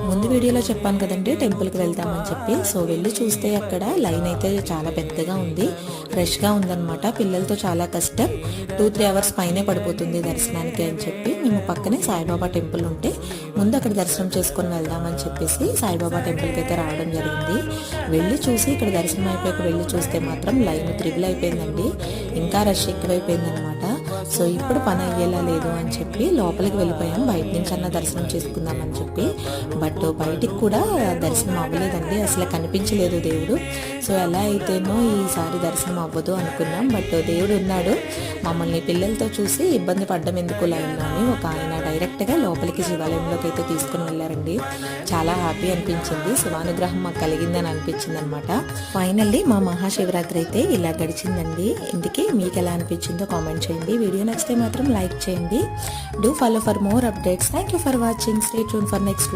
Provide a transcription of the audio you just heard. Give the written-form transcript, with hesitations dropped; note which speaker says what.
Speaker 1: ముందు వీడియోలో చెప్పాను కదండి టెంపుల్కి వెళ్తామని చెప్పి. సో వెళ్ళి చూస్తే అక్కడ లైన్ అయితే చాలా పెద్దగా ఉంది, రష్గా ఉందన్నమాట. పిల్లలతో చాలా కష్టం, 2-3 అవర్స్ పైనే పడిపోతుంది దర్శనానికి అని చెప్పి మేము పక్కనే సాయిబాబా టెంపుల్ ఉంటే ముందు అక్కడ దర్శనం చేసుకొని వెళ్దామని చెప్పేసి సాయిబాబా టెంపుల్కి అయితే రావడం జరిగింది. వెళ్ళి చూసి ఇక్కడ దర్శనం అయిపోయాక వెళ్ళి చూస్తే మాత్రం లైన్ త్రిబుల్ అయిపోయిందండి, ఇంకా రష్ ఎక్కువైపోయిందనమాట. సో ఇప్పుడు పని అయ్యేలా లేదు అని చెప్పి లోపలికి వెళ్ళిపోయాం, బయట నుంచి అన్న దర్శనం చేసుకుందామని చెప్పి. బట్ బయటికి కూడా దర్శనం అవ్వలేదండి, అసలు కనిపించలేదు దేవుడు. సో ఎలా అయితేనో ఈసారి దర్శనం అవ్వదు అనుకున్నాం, బట్ దేవుడు ఉన్నాడు. మమ్మల్ని పిల్లలతో చూసి ఇబ్బంది పడ్డం ఎందుకు లైన్లో అని ఒక ఆయన డైరెక్ట్గా లోపలికి శివాలయంలోకి అయితే తీసుకుని వెళ్ళారండి. చాలా హ్యాపీ అనిపించింది, శివానుగ్రహం మాకు కలిగిందని అనిపించింది అనమాట. ఫైనల్లీ మా మహాశివరాత్రి అయితే ఇలా గడిచిందండి. ఇందుకే మీకు ఎలా అనిపించిందో కామెంట్ చేయండి. వీడియో నచ్చితే మాత్రం లైక్ చేయండి. Do follow for more updates. Thank you for watching. Stay tune for next vlog.